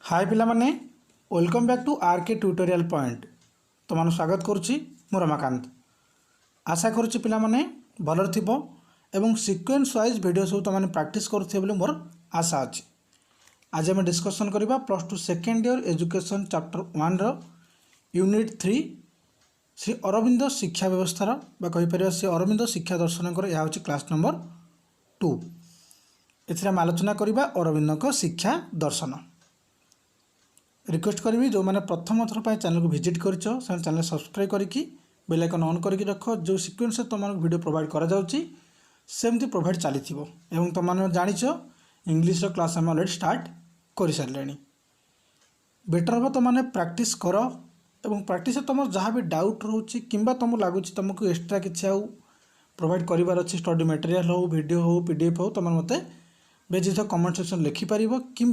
हाय पिला माने welcome back to RK tutorial point तुम स्वागत करुच्ची मु रमाकांत। आशा करुच्ची पिला माने भलर थिबो एवं सीक्वेंस वाइज वीडियो सब तुम प्रैक्टिस करुथे बोली मोर आशा अच्छी। आज आम डिस्कसन करबा plus two second year education chapter 1 रो यूनिट 3 श्री अरविंद शिक्षा व्यवस्थार कहीपर श्री अरविंद शिक्षा दर्शन यह हूँ क्लास नंबर 2। एथिरे आम आलोचना करबा अरविंद शिक्षा दर्शन। रिक्वेस्ट करी जो मैंने प्रथम थर पर चैनल को विजिट कर चैनल सब्सक्राइब करके बेल आइकन ऑन करके रख जो सिक्वेंस तुम वीडियो प्रोवाइड करा सेमती प्रोवाइड चली तुम जाच इंग्लीश क्लास आम अलरेडी स्टार्ट कर सारे। बेटर हम तुमने प्रैक्टिस कर एवं प्रैक्टिस तुम जहाँ भी डाउट रोचे कि तुमको लगुच तुमको एक्सट्रा किसी आउ प्रोवाइड करार अच्छी स्टडी मटेरियल हो वीडियो हो पीडीएफ हो तुम मत बेझिझक कमेंट सेक्शन लिखिपर कि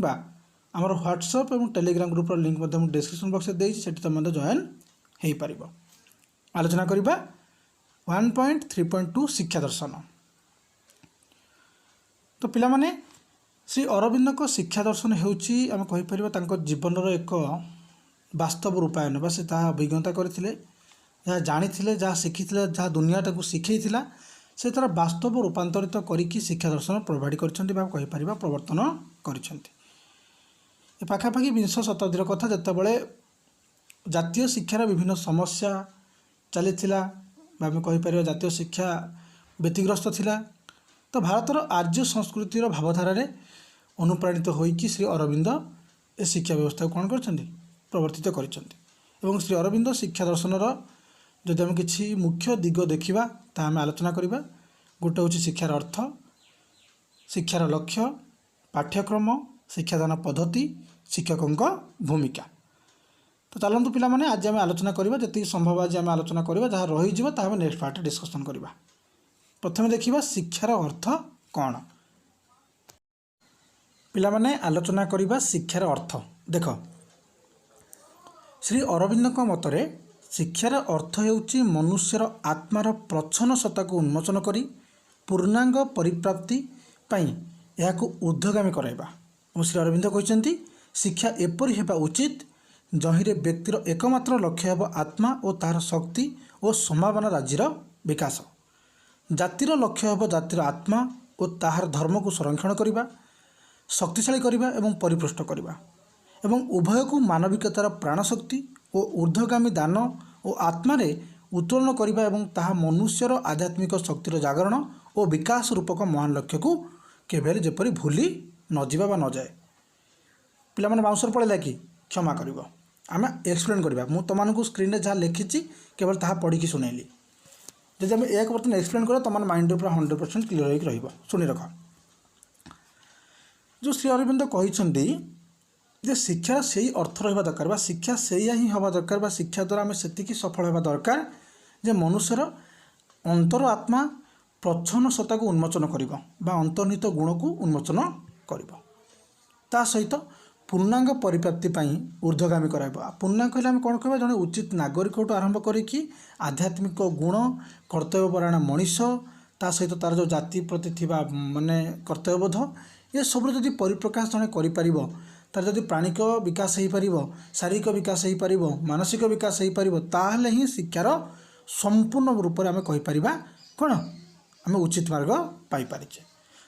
आमर व्हाट्सएप और Telegram grouper link description box देती तुम जॉइन हो पार। आलोचना करबा 1.3.2 शिक्षा दर्शन। तो पिला माने श्री अरविंद को शिक्षा दर्शन होउची आम कहीपर जीवन एक वास्तव रूपायन बा से अभिज्ञता करते जहाँ जानी जहाँ शिखी जहाँ दुनिया टाक शिखेला से तार वास्तव रूपांतरित करी शिक्षा दर्शन प्रोवाइड कर प्रवर्तन कर पाखापाखि विंश शताब्दीर कथा जितेबाला जातीय शिक्षार विभिन्न समस्या चली आम कहीपर जातीय शिक्षा व्यतिग्रस्त थिला। तो भारतर आर्य संस्कृतिर भावधारा अनुप्राणित होइकी श्री अरविंद ए शिक्षा व्यवस्था को कौन कर प्रवर्तित कर श्री अरविंद शिक्षा दर्शनर जदि आम कि मुख्य दिग देखा आम आलोचना करवा। गोटे हूँ शिक्षार अर्थ, शिक्षार लक्ष्य, पाठ्यक्रम, शिक्षादान पद्धति, शिक्षकों भूमिका। तो चलतु पिला माने आज आम आलोचना करवा जी संभव आज आम आलोचना करवा जहाँ रही आम नेक्स्ट पार्ट डिस्कसन करवा। प्रथम देखा शिक्षार अर्थ कौन। पिला माने आलोचना करवा शिक्षार अर्थ। देख श्री अरविंद मतरे शिक्षार अर्थ हेउची मनुष्यर आत्मार प्रच्छन्न सत्ता को उन्मोचन करी पूर्णांग परिप्राप्ति पाई याकु ऊर्ध्वगामी कराइबा। श्री अरविंद कहते शिक्षा एपरी हेबा उचित जहिरे व्यक्तिर एकमात्र लक्ष्य हेब आत्मा और तार शक्ति और संभावना राज्यर विकास। जातिर लक्ष्य हेब जातिर आत्मा और ताहार धर्म को संरक्षण करने, शक्तिशाली करने एवं परिपुष्ट करने एवं उभय को मानविकतार प्राणशक्ति और ऊर्ध्वगामी दान और आत्मारे उत्तोलन करने एवं ताहा मनुष्यर आध्यात्मिक शक्तिर जागरण और विकास रूपक महान लक्ष्य को केवल जेपरी भूली न जावा न जाए। पिला माने बाउंसर पड़ेगा कि क्षमा कर आम एक्सप्लेन करवा मुझे तुमको स्क्रीन जहाँ लिखी केवल ताहा पढ़ी शुणेली जब आम एक बर्तन एक्सप्लेन कर तुम माइंड पूरा 100% क्लीयर हो शुणी रख। जो श्री अरविंद कहते शिक्षार से ही अर्थ रहा दरकार बा शिक्षा से ही हवा दरकार बा शिक्षा द्वारा आम से सफल होगा दरकार जे मनुष्यर अंतर आत्मा प्रच्छन्न सत्ता को उन्मोचन कर अंतर्निहित गुण को उन्मोचन कर सहित पूर्णांग परिप्राप्ति ऊर्ध्वगामी कराइबा। पूर्णांग कहले आम कौन कह जड़े उचित नागरिक आरंभ करिकी आध्यात्मिक गुण कर्तव्यपरायण मनीष ता सहित तार जो जाति प्रति थिबा माने कर्तव्यबोध ये सब जदि परिप्रकाश जड़े करिपारिबो तार जदि प्राणिक विकास हो पार, शारीरिक विकास हो पार, मानसिक विकास हो पार ताहले ही शिक्षार संपूर्ण रूप में आम कहीपर कौन आम उचित मार्ग पाइपारे।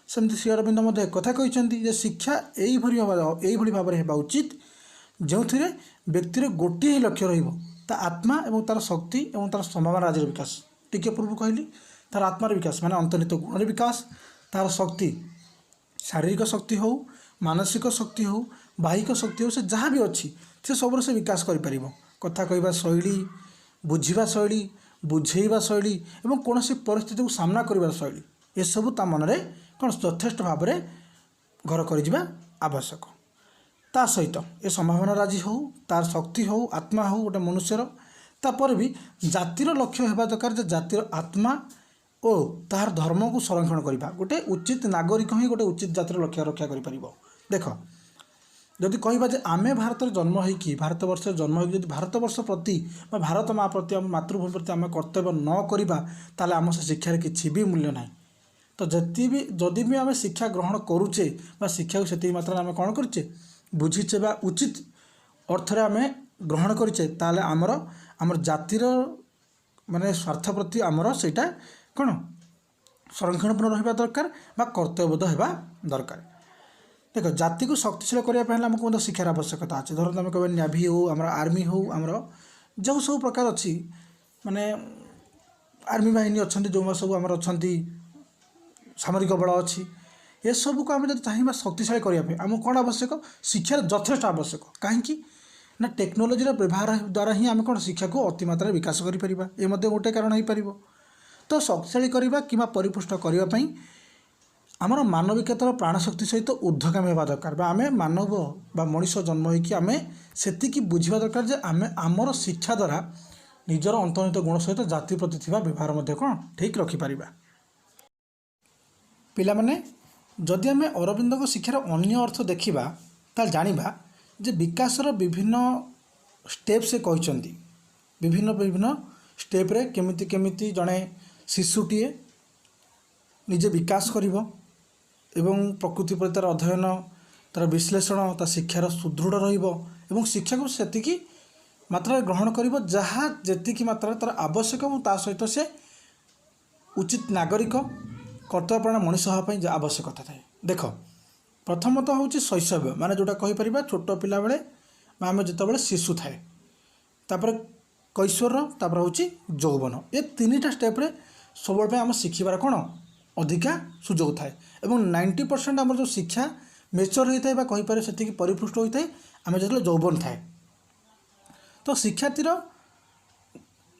सेमती श्री अरविंद एक कथा कहते शिक्षा यही भाव में होगा उचित जो व्यक्तिर गोटे ही लक्ष्य रहा आत्मा और तार शक्ति और तार संभावना राज्य विकास। टिके पूर्व कहली तार आत्मार विकास माने अंतर्निहित गुण विकास, तार शक्ति शारीरिक शक्ति हो, मानसिक शक्ति हो, बाहिक शक्ति हो, से जहाँ भी अच्छी से सब से विकास कर कथा कहवा शैली, बुझा शैली, बुझेवा शैली और कौन परिस्थिति को सामना कर शैली ये सबू ता मनरे कौन यथेष्ट भाव में घर कर आवश्यक। ता सहित ये संभावना राजी हो, तार शक्ति हो, आत्मा हो गोटे मनुष्यर तापर भी जातिर लक्ष्य होगा दरकार जे जातिर आत्मा और तार धर्म को संरक्षण करवा गोटे उचित नागरिक ही गोटे उचित जातिर लक्ष्य रक्षा कर। देख जदि कहबा जे आमे भारत जन्म होइकी भारतवर्ष जन्म होइकी जदि भारतवर्ष प्रति भारत माँ प्रति आम मातृभूमि प्रति आम कर्तव्य न करवा ताले आम से शिक्षार किसी भी मूल्य ना। तो जदि भी आम शिक्षा ग्रहण करुचे शिक्षा को से मात्रा आम कौन करुचे बुझीचे बा उचित अर्थरे आम ग्रहण करें ताले आमर जातिर माने स्वार्थ प्रति आमर सेटा कौन संरक्षणपूर्ण रहा दरकार बा कर्तव्यबोध होगा दरकार। देख जाति को शक्तिशाली करने आमको शिक्षार आवश्यकता अच्छे। धरते आम कह नेवी हो आम आर्मी हो आमर जो सब प्रकार अच्छी माने आर्मी बाहिनी अच्छा जो सब आम अच्छा सामरिक बल अच्छी ये सब को आम जब चाहिए शक्तिशाली करने आमको कौन आवश्यक शिक्षार यथेष्ट आवश्यक कहीं ना टेक्नोलोजी व्यवहार द्वारा ही आम कौन शिक्षा को अतिमात्रा विकास करें ये गोटे कारण हो पार। तो शक्तिशाली करवा कि परिपुष्ट करने आमर मानविकतार प्राणशक्ति सहित ऊर्ध्वगामी होगा दरकार आम मानव बा मनीष जन्म होमें से बुझा दरकार जे आम आमर शिक्षा द्वारा निजर अंतर्निहित गुण सहित जाति प्रति थिबा व्यवहार कौन ठीक रखिपर। पिलामाने जदि आम अरविंद को शिक्षार अन्य अर्थ देखा ताल जानिबा जे विकासर विभिन्न स्टेप से कहते विभिन्न विभिन्न स्टेप्रे केमिति केमिति जड़े शिशुटीए निजे विकास करिवो एवं प्रकृति प्रति तार अध्ययन तार विश्लेषण तार शिक्षार सुदृढ़ रहिबो एवं शिक्षा को सेतिकी मात्रा ग्रहण करिवो जहाँ जेतिकी मात्रा तार आवश्यक और ता सहित से उचित नागरिक कर्तव्यपरायण मनीष होगापी आवश्यकता थाए। देख प्रथमतः हूँ शैशव माने जोटा कहीपर छोट पिला बेले आम जिते शिशु थाए तापर कैशोर तापर हूँ यौवन ये तीन टा स्टेप्रे सब आम शिखार कौन अधिका सुजोग थाए एवं 90% आम जो शिक्षा मेच्योर होता है कहीपर से परिपुष्ट होता है आम जो यौवन थाए। तो शिक्षार्थीर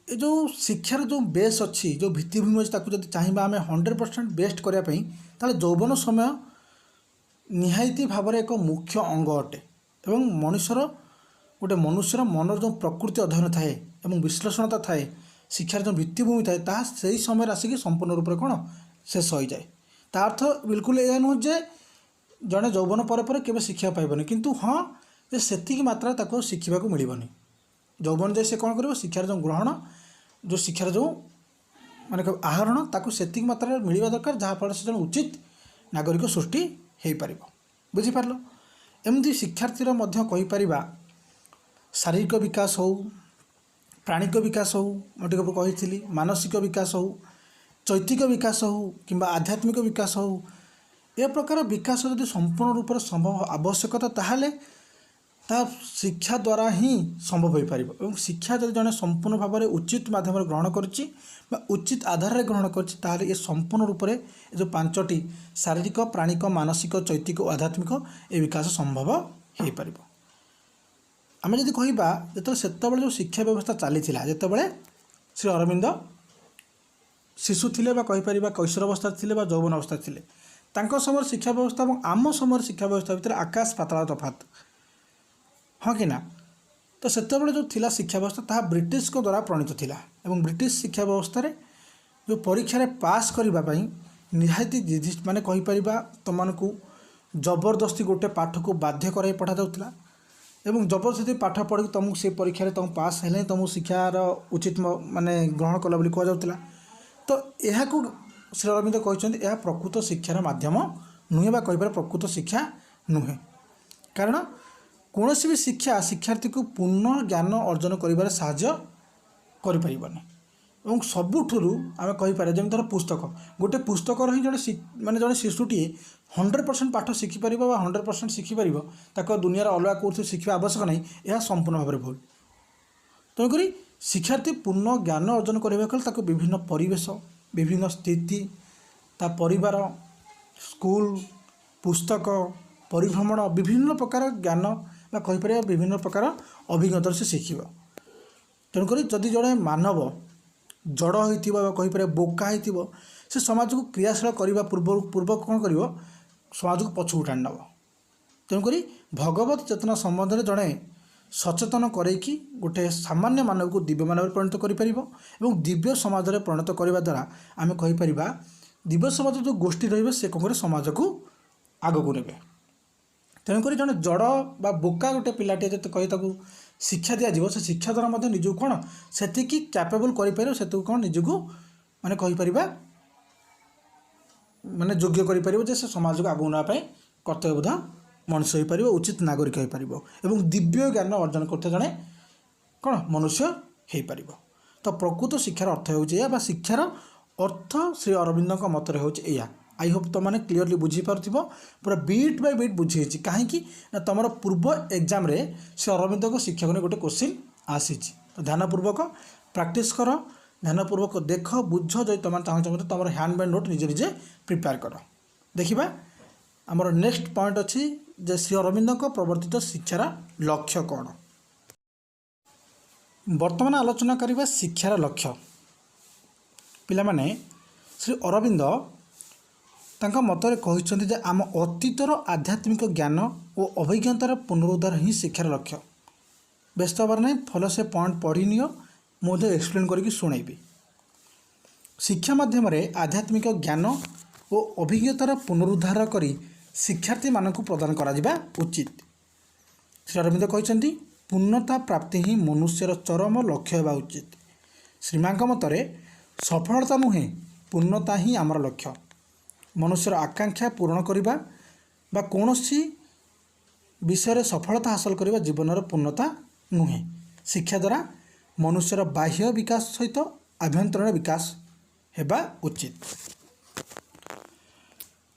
ये जो शिक्षार जो बेस अच्छी जो भित्तिभूमि अच्छी जब चाहिए आम 100% बेस्ट करने यौवन समय निहायती भाव एक मुख्य अंग अटे एवं मनुष्यर गोटे मनुष्यर मनर जो प्रकृति अध्ययन थाए एवं विश्लेषणता थाए शिक्षार जो भित्तिभूमि थाए ताहा से समय आसिक संपूर्ण रूप से कौन शेष हो जाए। ता अर्थ बिल्कुल यह नुह जे जड़े यौवन पर केवे शिक्षा पाइबनी किंतु हाँ जे सेतिकी मात्रा ताको शिखा को मिलबनी यौवन जे से कौन कर शिक्षार जो ग्रहण जो शिक्षार जो माने आहरण ताको सेतिकी मात्रा मिलवा दरकार जहाँफल से जन उचित नागरिक सृष्टि हो पार। बुझिपार एमती शिक्षार्थीर मध्य कहीपर शारीरिक विकास हो प्राणिक विकास हो मैं कही मानसिक विकास हो चैतिक विकास हो कि आध्यात्मिक विकास हो ए प्रकार विकास जब संपूर्ण रूप से संभव आवश्यकता ताहले ता शिक्षा द्वारा ही संभव हो पार और शिक्षा जब जड़े संपूर्ण भाव में उचित माध्यम ग्रहण करुच्ची उचित आधार ग्रहण कर ये संपूर्ण रूप से जो पांचटी शारीरिक प्राणिक मानसिक चैतिक और आध्यात्मिक ये विकास संभव हो पार। आम जब कहवा जो से जो शिक्षा व्यवस्था चली जिते श्री अरविंद शिशु थे कहीपर कैशोर अवस्था थे यौवन अवस्था थे समय शिक्षा व्यवस्था और आम समय शिक्षा व्यवस्था भितर आकाश पाताल तफात हाँ कि ना। तो से जो थिला शिक्षा व्यवस्था ताहा ब्रिटिश को द्वारा प्रणीत थिला एवं ब्रिटिश शिक्षा व्यवस्था रे जो परीक्षा पास करने निहायती माने कहीपर तुमको जबरदस्ती गोटे पाठ को बाध्य कराई पठा जाउथिला एवं जबरदस्ती पाठ पढ़ी तुमको से परीक्षा तुम पास हेले तुमको शिक्षार उचित माने ग्रहण कला बोली कहुला। तो यह श्री अरविंद कहते यह प्रकृत शिक्षार माध्यम नुहे बा कहीपर प्रकृत शिक्षा नुहे कारण कौन भी शिक्षा शिक्षार्थी को पूर्ण ज्ञान अर्जन कर साहाय्य करें और सबुठू आम कहीपर जमी धर पुस्तक गोटे पुस्तक ही जड़े माने जड़े शिशुटी 100% पाठ शिखिपर 100% शिखिपर ताको दुनियार अलग कौन शिखा आवश्यक नहीं यह संपूर्ण भाव में भूल। तेणुक शिक्षार्थी पूर्ण ज्ञान अर्जन करने विभिन्न परिवेश विभिन्न स्थिति ता परिवार स्कूल पुस्तक परिभ्रमण विभिन्न प्रकार ज्ञान बा कहीपर विभिन्न प्रकार अभिज्ञता से शिखिब। तेणुक जदि जड़े मानव जड़ हो कहीपर बोका हो से समाज को क्रियाशील करने पूर्व कौन कर समाज को पछू टाणी नब। तेणुक भगवत चेतना संबंध में जड़े सचेतन करैकी गोटे सामान्य मानव को दिव्य मानव परिणत कर दिव्य समाज में परिणत करने द्वारा आम कहीपर दिव्य समाज जो गोष्ठी रे से कौन समाज को आग को ने। तेणुक जड़े जड़ बा बोका गोटे पिलाटे जो कही शिक्षा दिज्व से शिक्षा द्वारा निजक कौन से कैपेबल कर से कौन निजक माने कहीपर माने योग्य कर समाज को आगू नापी कर्तव्यबोध मनुष्य हो पार, उचित नागरिक हो पार और दिव्य ज्ञान अर्जन करते जड़े कौन मनुष्य हो पार। तो प्रकृत शिक्षार अर्थ हो शिक्षार अर्थ श्री अरविंद मतरे हो। आई होप तुम मैंने क्लीयरली बुझीपार पूरा बीट बाय बीट बुझी कहीं तुम पूर्व एग्जाम रे श्री अरविंद को शिक्षा को नहीं गोटे क्वेश्चन आसी। तो ध्यानपूर्वक प्रैक्टिस कर, ध्यानपूर्वक देख बुझ जो तुम चाहूँ तुम हैंड बाय नोट निजे निजे प्रिपेयर कर। देखिबा आमर नेक्स्ट पॉइंट अच्छी जे श्री अरविंद प्रवर्तित शिक्षार लक्ष्य कौन। वर्तमान आलोचना करवा शिक्षार लक्ष्य। पिला माने श्री अरविंद तांका मतरे कहते जे आम अतीतर आध्यात्मिक ज्ञान और अभिज्ञतार पुनरुद्धार ही शिक्षार लक्ष्य। व्यस्त हबार नहीं, फल से पॉइंट पढ़ी नियो, मुझे एक्सप्लेन करके शुणेबी। शिक्षा माध्यम आध्यात्मिक ज्ञान और अभिज्ञतार पुनरुद्धार करी शिक्षार्थी मानक प्रदान करा उचित। श्री अरविंद कहते पूर्णता प्राप्ति ही मनुष्यर चरम लक्ष्य होगा उचित। श्रीमां मतरे सफलता नुहे पूर्णता ही आमर लक्ष्य। मनुष्यर आकांक्षा पूर्ण करने बा कौनसी विषय सफलता हासिल करने जीवन पूर्णता नुहे। शिक्षा द्वारा मनुष्यर बाह्य विकास सहित आभ्यंतरण विकास होगा उचित।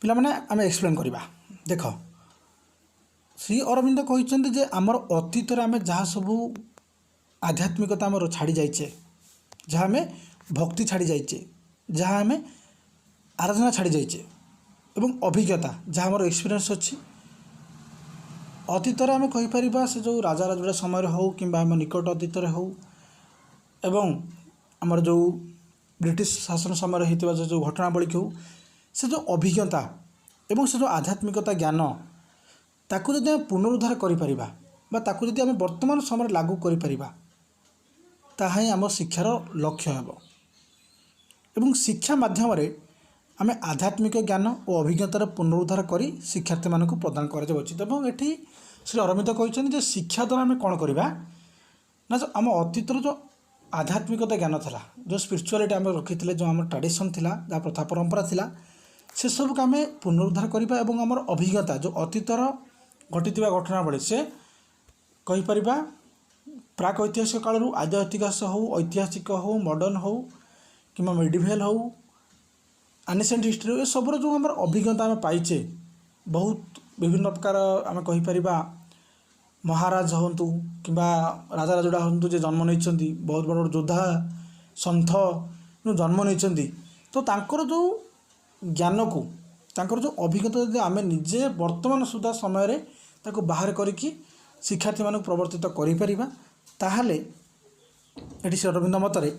पिला माने आम एक्सप्लेन करवा। देख श्री अरविंद कहते जे आमर अतीत आम जहाँ सबू आध्यात्मिकता आम छाड़ी जाइए, जहाँ आम भक्ति छाड़ी जाइए, जहाँ आम आराधना छाड़ी जाइए एवं अभिज्ञता जहाँ आमर एक्सपीरियंस अच्छी अतीत आम कहीपर से जो राजा राजुड़ा समय हो कि आम निकट अतीत हो एवं आमर जो ब्रिटिश शासन समय होता जो घटनावली हो से जो अभिज्ञता एवं से जो आध्यात्मिकता ज्ञान ताकू जदि आम पुनरुद्धार करें आम वर्तमान समय लागू करें ताहा ही आम शिक्षार लक्ष्य है। एवं शिक्षा माध्यम आम आध्यात्मिक ज्ञान और अभिज्ञतार पुनरुद्धार कर शिक्षार्थी मानक प्रदान करा उचित। और ये श्री अरविंद कहते शिक्षा द्वारा आम कौन करवा ना जो आम अतीतर जो आध्यात्मिकता ज्ञान था, जो स्पिरिचुआलिटी आम रखी जो आम ट्रेडिशन थिला, जहाँ प्रथा परंपरा थिला, से सब को आम पुनरुद्धार करवा और आमर अभिज्ञता जो अतीतर घटी घटनावली से कहीपर प्राक ऐतिहासिक कालू आद्य इतिहास हो, ऐतिहासिक हो, मॉडर्न हो कि मेडिभल हो, एनिसेंट हिस्ट्री ये सब जो आम अभिज्ञता आम पाइचे बहुत विभिन्न प्रकार आम कहीपर महाराज हूँ कि राजा राजुड़ा हूँ जे जन्म नहीं बहुत बड़ बड़ योद्धा सन्थ जन्म नहीं तो तांकर जो ज्ञान को तांकर जो अभिज्ञता यदि आम निजे वर्तमान सुधा समय ताको बाहर करिकी शिक्षार्थी मानक प्रवर्तित करिपरिबा ताहाले एटी श्री अरविंद मतरे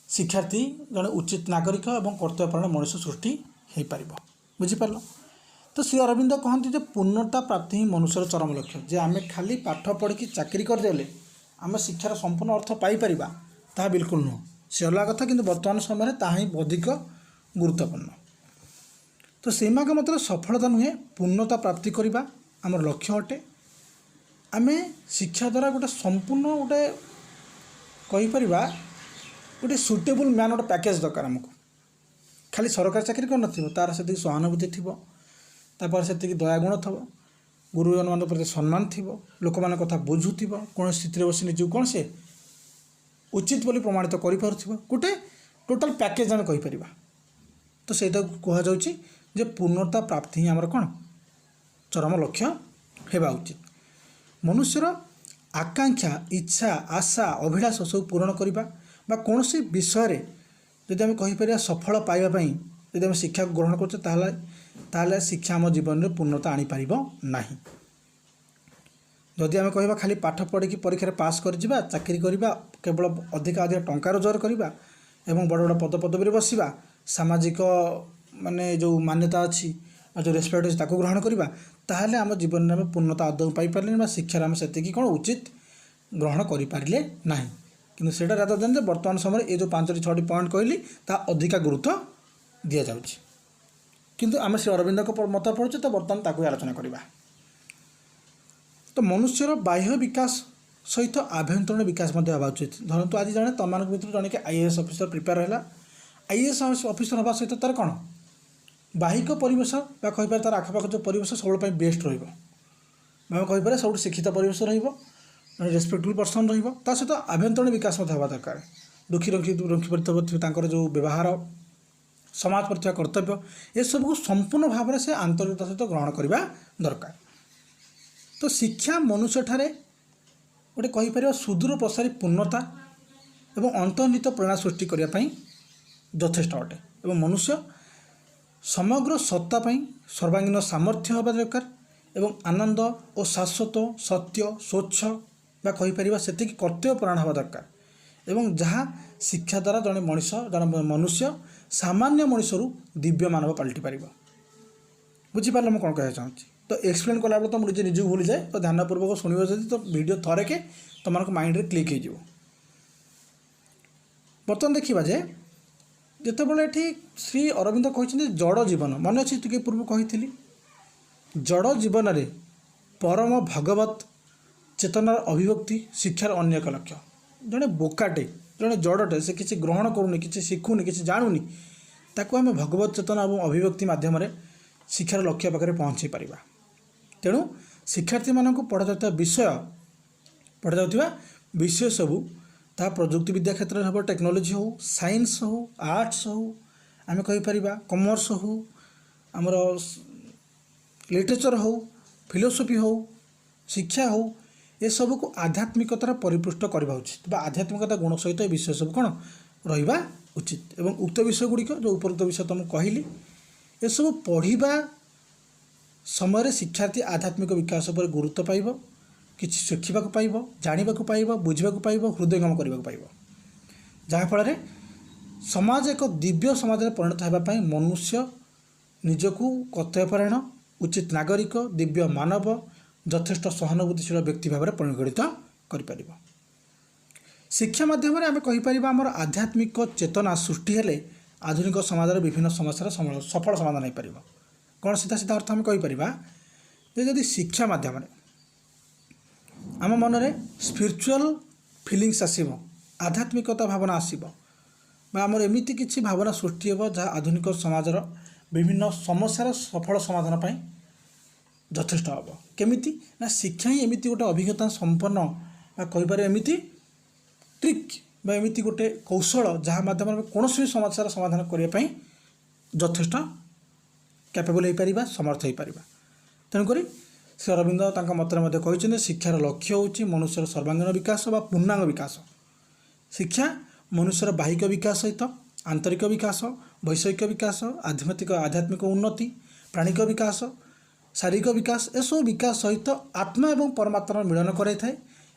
शिक्षार्थी जड़े उचित नागरिक और कर्तव्यपरायण मनुष्य सृष्टि हो पार। बुझीपार। तो श्री अरविंद कहते जे पूर्णता प्राप्ति ही मनुष्यर चरम लक्ष्य। जे आम खाली पाठ पढ़ी चाकरी करदेले आम शिक्षार संपूर्ण अर्थ पाइपर ताहा बिल्कुल नुह, से अलग कथा, किंतु वर्तमान समय ताहा ही अधिक गुरुत्वपूर्ण। तो सीमा का मतलब सफलता नुहे पूर्णता प्राप्ति करवा आमर लक्ष्य अटे। आम शिक्षा द्वारा गोटे संपूर्ण गोटे कहीपर गोटे सुटेबल मैन गोटे पैकेज दरकार आमको। खाली सरकारी चाकरी कर तार से सहानुभूति थी, तापर से दयागुण थो, गुरुजन मान प्रति सम्मान थी, लोक मान कथा बुझुव, कौन स्थित बस निज कौन से उचित बोली प्रमाणित कर गोटे टोटाल पैकेज आम कहीपर। तो सहीटा कहुच्छे जे पूर्णता प्राप्ति ही आमर कौन चरम लक्ष्य होगा उचित। मनुष्यर आकांक्षा इच्छा आशा अभिलाष सब पूरण करवा कौन सी विषय जदि आम कहीपर सफल पाइबापी जदि आम शिक्षा ग्रहण कर शिक्षा आम जीवन में पूर्णता आनीपर ना। जदि आम कह खाली पाठ पढ़ी परीक्षा पास कर चाकरी करवा केवल अधिक अधिक टंका रोजगार करवा एवं बड़ बड़ पद पदवी बसवा सामाजिक माने जो मान्यता अच्छी जो रेस्पेक्ट अच्छी ताको ग्रहण करवा ताहले आम जीवन में आम पूर्णता आदौ पाइपारे शिक्षार आम से कौन उचित ग्रहण करें ना। कि से राधा देन वर्तमान समय ये जो 5-6 पॉइंट कहली ता अधिका गुरुत्व दि जाऊँ। किंतु आम श्री अरविंद को मत पढ़ुचे तो बर्तमान ताकू आलोचना करवा। तो मनुष्यर बाह्य विकास सहित आभ्यंतरण विकास होगा उचित। धरतु आज जड़े तुम भर जड़े कि आईएएस ऑफिसर प्रिपेयर है, आईएएस ऑफिसर होगा सहित तार कौन बाहिक परिवेश कहीपर तार आखपाख जो परिवेश सब बेस्ट रही आम कहीपर सब शिक्षित परिवेश रेस्पेक्टफुल पर्सन ता सहित आभ्यंतरीण विकास होगा दरकार दुखी रखी रखी जो व्यवहार समाज पर कर्तव्य ये सबको संपूर्ण भाव से आंतरिकता सहित ग्रहण करने दरकार। तो शिक्षा मनुष्य ठारे गोटे कहीपर सुदूर प्रसारी पूर्णता एवं अंतर्निहित प्रेरणा सृष्टि करने यथेष्ट अटे एवं मनुष्य समग्र सत्ता सर्वांगीन सामर्थ्य होगा दरकार एवं आनंद और शाश्वत सत्य स्वच्छ बा कहीपर से कर्तव्य प्राण होगा दरकार एवं जहाँ शिक्षा द्वारा जड़े मनुष्य सामान्य मनुष्य दिव्य मानव पलटि पार। बुझीपार मुझे कौन कह चाहूँगी तो एक्सप्लेन कला तो मुझे निजी भूली जाए तो ध्यानपूर्वक शुणव जब तो वीडियो थरे के तुम माइंड में क्लिक हो। बर्तमान देखा जे जितेबाला ये श्री अरविंद कहते जड़ जीवन मन अच्छी टे पूर्व कही जड़ जीवन में परम भगवत चेतनार अभिव्यक्ति शिक्षार अन्य एक लक्ष्य। जड़े बोकाटे जड़े जड़टे से किसी ग्रहण करूनी कि शिखुनी कि जानूनी ताकू आम भगवत चेतना और अभिव्यक्ति मध्यम शिक्षार लक्ष्य पाखे पहुँचे पार। तेणु शिक्षार्थी मानक पढ़ा जाता विषय सबू ता प्रजुक्ति विद्या क्षेत्र में टेक्नोलोजी हो साइंस हो आर्ट्स हो आम कहीपर कॉमर्स हो आमर लिटरेचर हो फिलोसफी हो शिक्षा हो ये सब को आध्यात्मिकतार परिपुष्ट करवा उचित आध्यात्मिकता गुण सहित ये विषय सब कौन रहा उचित एवं उक्त विषय गुड़िक जो उपरोक्त विषय तुमको कहली ये सब पढ़ा समय शिक्षार्थी आध्यात्मिक विकास पर गुरुत्व पाइब कि शिखा पाइब जानवा पाइब बुझा पाइब हृदयंगम करने पाइब जहाँफल समाज एक दिव्य समाज में परिणत होगापी मनुष्य निजको कर्तव्यपरायण उचित नागरिक दिव्य मानव यथेष्ट सहानुभूतिशील व्यक्ति भाव में परिगणित कर। शिक्षा माध्यम आम कहीपर आमर आध्यात्मिक चेतना सृष्टि हेले आधुनिक समाज विभिन्न समस्यार सफल समाधान हो पार। कौन सीधा सीधा अर्थ आम कहीपर जदि शिक्षा माध्यम आम मन में स्पिरिचुअल फिलिंग्स आसब आध्यात्मिकता भावना आसब आमर एमती किसी भावना सृष्टि हो जहाँ आधुनिक समाजर विभिन्न समस्यार सफल समाधान पाई यथेष्ट हम केमिति ना शिक्षा ही एमती गोटे अभिज्ञता संपन्न कहीपर एमती ट्रिक एमती गोटे कौशल जहाँ माध्यम कौन भी समस्यार समाधान करने यथेष्ट कैपेबल हो पार समर्थ हो पार। तेणुक श्री अरविंद मत कहते शिक्षार लक्ष्य हूँ मनुष्यर सर्वांगीन विकास व पूर्णांग विकास। शिक्षा मनुष्यर बाहिक विकास सहित आंतरिक विकास वैषयिक विकास आध्यात्मिक उन्नति प्राणिक विकास शारीरिक विकास एसबू विकास सहित आत्मा एवं परमात्मार मिलन कराए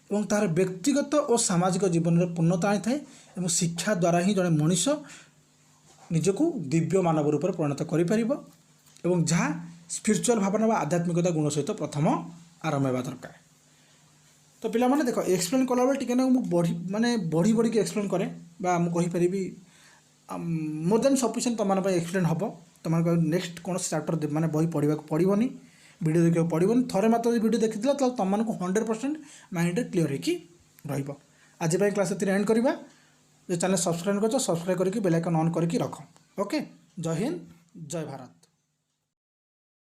और तार व्यक्तिगत और सामाजिक जीवन में पूर्णता आनी था। शिक्षा द्वारा ही जड़े मनुष्य निजको दिव्य मानव रूप में परिणत कर जहाँ स्पिरिचुअल भावना व आध्यात्मिकता गुण सहित प्रथम आरंभ होगा दरकार। तो पिला माने देखो एक्सप्लेन कला बेले टिके बढ़ी माने बढ़ी बढ़ी के एक्सप्लेन करे मुझे कहीपरि मोर देन सफिशिएंट तुम एक्सप्लेन हम तुम नेक्स्ट कौन चैप्टर माने बही पढ़ा पड़ोनी वीडियो देखा पड़ोनी थे मात्र वीडियो देखी तो तुमको 100% माइंड क्लीयर हो। आज क्लास एंड करवा जो चैनल सब्सक्राइब कर सब्सक्राइब करके बेल आइकन ऑन करके रख। ओके जय हिंद जय भारत।